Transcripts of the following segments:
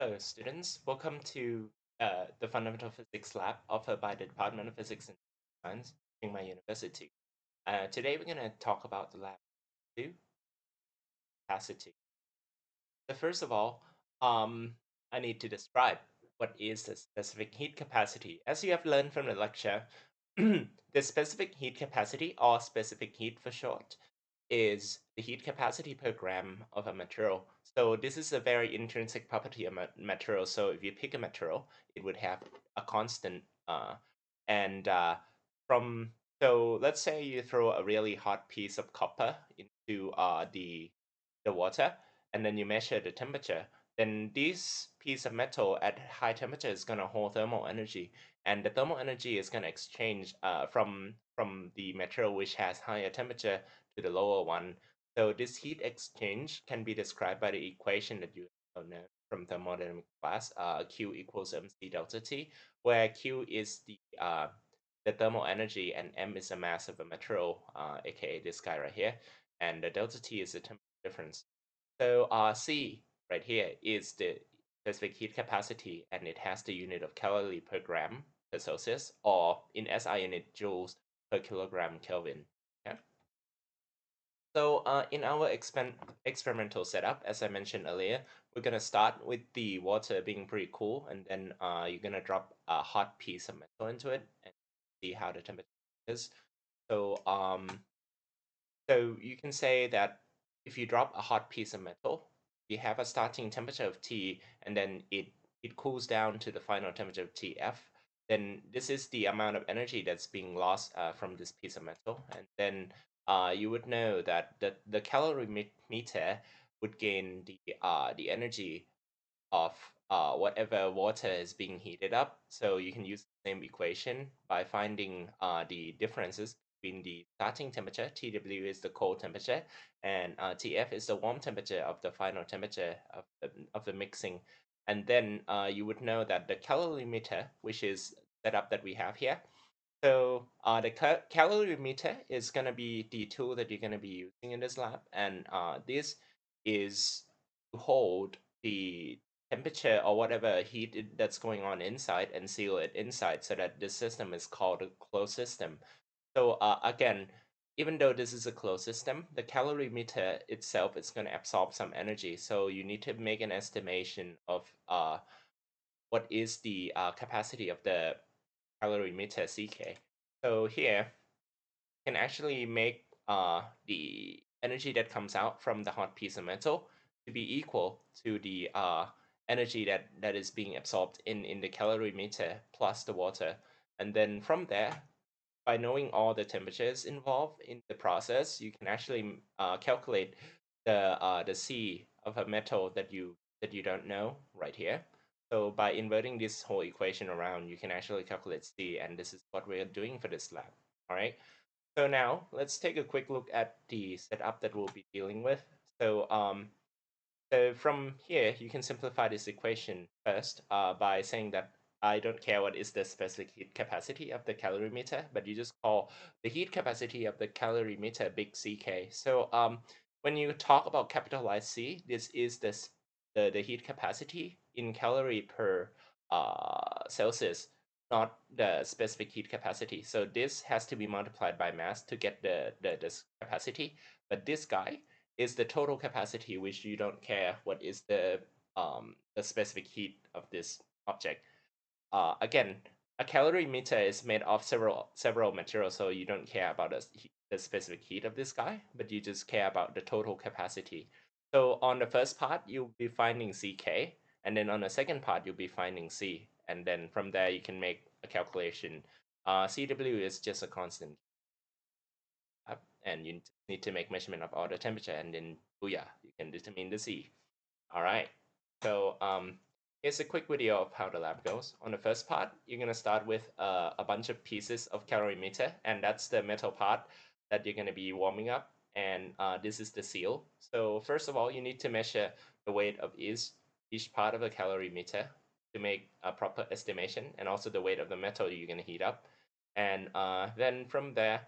Hello, students. Welcome to the Fundamental Physics Lab offered by the Department of Physics and Science in my university. Today, we're going to talk about the lab 2 capacity. So first of all, I need to describe what is the specific heat capacity. As you have learned from the lecture, the specific heat capacity, or specific heat for short, is the heat capacity per gram of a material. So this is a very intrinsic property of material. So if you pick a material, it would have a constant. And from so let's say you throw a really hot piece of copper into the water, and then you measure the temperature. Then this piece of metal at high temperature is going to hold thermal energy, and the thermal energy is going to exchange from the material which has higher temperature to the lower one. So this heat exchange can be described by the equation that you know from thermodynamic class, Q equals mc delta T, where Q is the thermal energy and m is the mass of a material, aka this guy right here, and the delta T is the temperature difference. So C right here is the specific heat capacity, and it has the unit of calorie per gram per Celsius, or in SI unit, joules per kilogram Kelvin. Okay? So in our experimental setup, as I mentioned earlier, we're gonna start with the water being pretty cool, and then you're gonna drop a hot piece of metal into it and see how the temperature is. So so you can say that if you drop a hot piece of metal, you have a starting temperature of T, and then it cools down to the final temperature of TF. Then this is the amount of energy that's being lost from this piece of metal, and then you would know that the calorimeter would gain the energy of whatever water is being heated up. So you can use the same equation by finding the differences between the starting temperature, TW is the cold temperature, and TF is the warm temperature of the final temperature of the mixing. And then you would know that the calorimeter, which is setup that we have here, so the calorimeter is going to be the tool that you're going to be using in this lab, and this is to hold the temperature or whatever that's going on inside and seal it inside, so that this system is called a closed system. So again, even though this is a closed system, the calorimeter itself is going to absorb some energy. So you need to make an estimation of what is the capacity of the calorimeter CK. So here can actually make the energy that comes out from the hot piece of metal to be equal to the energy that is being absorbed in the calorimeter plus the water. And then from there, by knowing all the temperatures involved in the process, you can actually calculate the C of a metal that you don't know right here. So by inverting this whole equation around, you can actually calculate C, and this is what we're doing for this lab. All right. So now let's take a quick look at the setup that we'll be dealing with. So from here, you can simplify this equation first by saying that I don't care what is the specific heat capacity of the calorimeter, but you just call the heat capacity of the calorimeter big CK. So when you talk about capitalized C, this is the heat capacity in calorie per Celsius, not the specific heat capacity. So this has to be multiplied by mass to get this capacity. But this guy is the total capacity, which you don't care what is the specific heat of this object. Again, a calorimeter is made of several materials, so you don't care about the specific heat of this guy, but you just care about the total capacity. So on the first part, you'll be finding CK, and then on the second part, you'll be finding C, and then from there you can make a calculation. CW is just a constant, and you need to make measurement of all the temperature, and then booyah, you can determine the C. All right. So here's a quick video of how the lab goes. On the first part, you're gonna start with a bunch of pieces of calorimeter, and that's the metal part that you're gonna be warming up. And this is the seal. So first of all, you need to measure the weight of each part of the calorimeter to make a proper estimation, and also the weight of the metal you're gonna heat up. And then from there,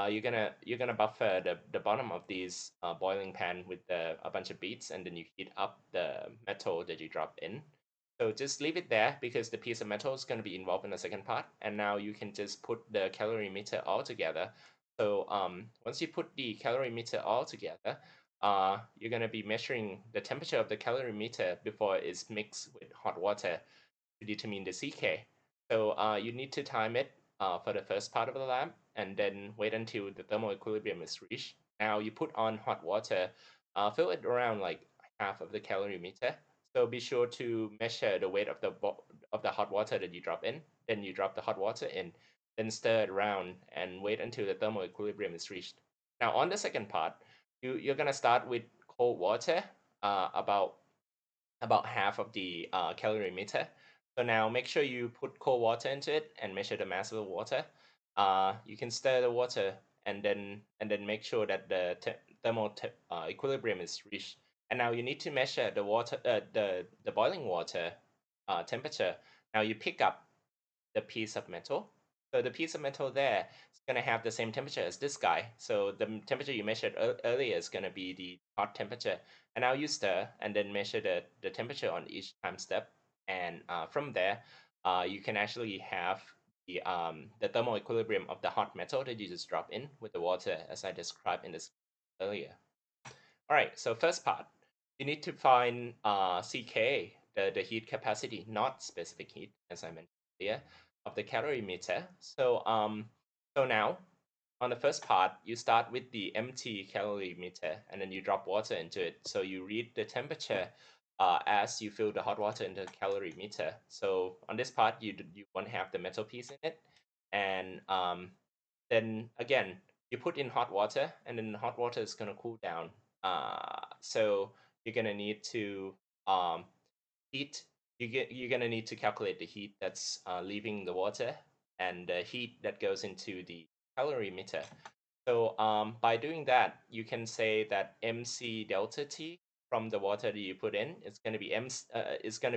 you're gonna buffer the bottom of these boiling pan with a bunch of beads, and then you heat up the metal that you drop in. So just leave it there because the piece of metal is going to be involved in the second part. And now you can just put the calorimeter all together. So once you put the calorimeter all together, you're going to be measuring the temperature of the calorimeter before it's mixed with hot water to determine the CK. So you need to time it for the first part of the lab and then wait until the thermal equilibrium is reached. Now you put on hot water, fill it around like half of the calorimeter. So be sure to measure the weight of the hot water that you drop in. Then you drop the hot water in, then stir it around and wait until the thermal equilibrium is reached. Now on the second part, you're gonna start with cold water, about half of the calorimeter. So now make sure you put cold water into it and measure the mass of the water. You can stir the water and then make sure that the thermal equilibrium is reached. And now you need to measure the water, the boiling water temperature. Now you pick up the piece of metal. So the piece of metal there is going to have the same temperature as this guy. So the temperature you measured earlier is going to be the hot temperature. And now you stir and then measure the temperature on each time step. And from there, you can actually have the thermal equilibrium of the hot metal that you just drop in with the water as I described in this earlier. All right, so first part, you need to find CK, the heat capacity, not specific heat, as I mentioned earlier, of the calorimeter. So now on the first part, you start with the empty calorimeter and then you drop water into it. So you read the temperature as you fill the hot water into the calorimeter. So on this part, you won't have the metal piece in it, and then again you put in hot water and then the hot water is going to cool down, so you're going to need to um, heat you're going to need to calculate the heat that's leaving the water and the heat that goes into the calorimeter. So by doing that you can say that mc delta t from the water that you put in is going to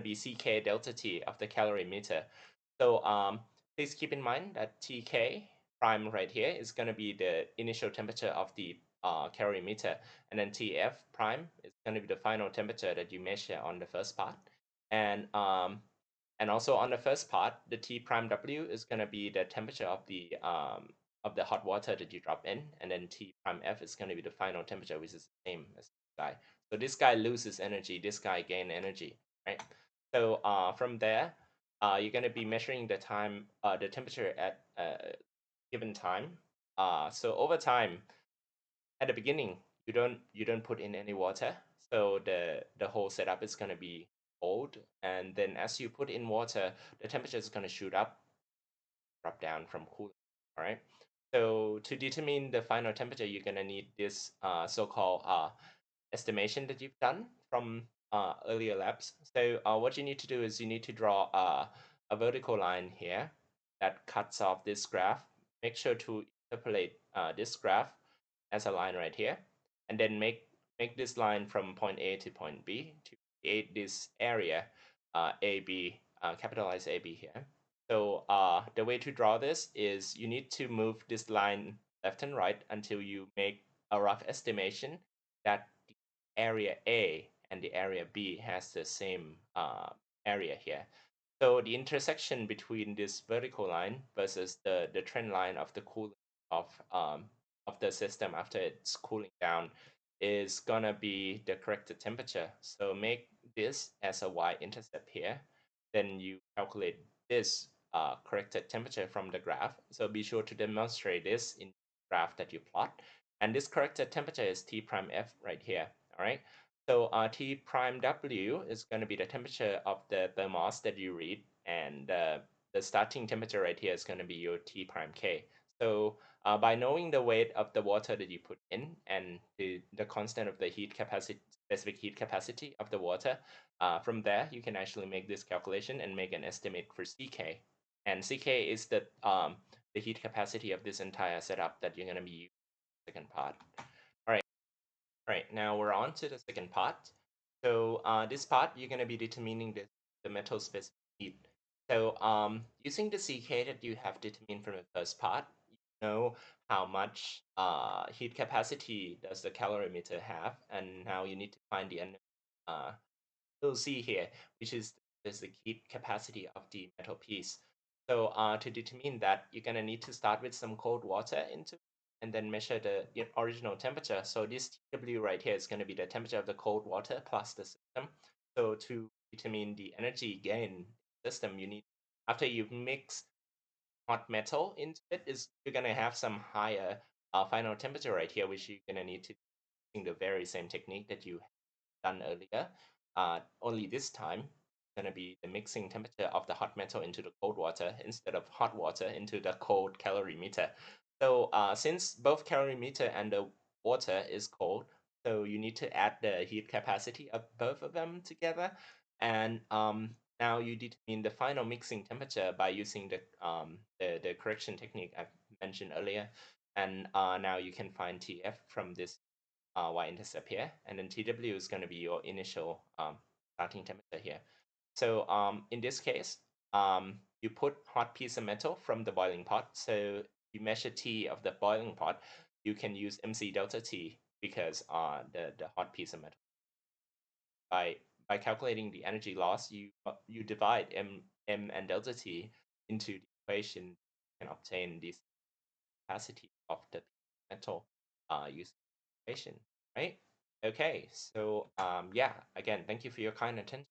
be ck delta t of the calorimeter. So please keep in mind that Tk prime right here is going to be the initial temperature of the calorimeter, and then Tf prime is going to be the final temperature that you measure on the first part. And also on the first part, the T prime W is going to be the temperature of the hot water that you drop in, and then T prime F is going to be the final temperature, which is the same as this guy. So this guy loses energy, this guy gain energy, right? So from there, you're going to be measuring the temperature at a given time. So over time, at the beginning, you don't put in any water, so the whole setup is going to be cold. And then as you put in water, the temperature is going to shoot up, drop down from cooling. All right. So to determine the final temperature, you're going to need this so-called estimation that you've done from earlier labs. So what you need to do is you need to draw a vertical line here that cuts off this graph. Make sure to interpolate this graph as a line right here, and then make this line from point A to point B to create this area AB, capitalize AB here. So the way to draw this is you need to move this line left and right until you make a rough estimation that the area A and the area B has the same area here. So the intersection between this vertical line versus the trend line of the cooling of um, of the system after it's cooling down is gonna be the corrected temperature. So make this as a y-intercept here. Then you calculate this corrected temperature from the graph. So be sure to demonstrate this in the graph that you plot. And this corrected temperature is T prime F right here. All right. So T prime W is going to be the temperature of the thermos that you read, and the starting temperature right here is going to be your T prime K. So by knowing the weight of the water that you put in and the constant of the heat capacity, specific heat capacity of the water, from there you can actually make this calculation and make an estimate for CK. And CK is the heat capacity of this entire setup that you're going to be using in the second part. All right, now we're on to the second part. So this part, you're going to be determining the metal specific heat. So using the CK that you have determined from the first part, you know how much heat capacity does the calorimeter have, and now you need to find the little c here, which is is the heat capacity of the metal piece. So to determine that, you're gonna need to start with some cold water into and then measure the original temperature. So this TW right here is gonna be the temperature of the cold water plus the system. So to determine the energy gain system, you need after you've mixed hot metal into it, is you're gonna have some higher final temperature right here, which you're gonna need to using the very same technique that you done earlier. Only this time, going to be the mixing temperature of the hot metal into the cold water instead of hot water into the cold calorimeter. So since both calorimeter and the water is cold, so you need to add the heat capacity of both of them together. And now you determine the final mixing temperature by using the correction technique I mentioned earlier. And now you can find TF from this y-intercept here, and then TW is going to be your initial starting temperature here. So in this case, you put hot piece of metal from the boiling pot. So you measure T of the boiling pot, you can use MC delta T because the hot piece of metal. By calculating the energy loss, you divide M and delta T into the equation, you can obtain this capacity of the metal using the equation, right? Okay, so yeah, again, thank you for your kind attention.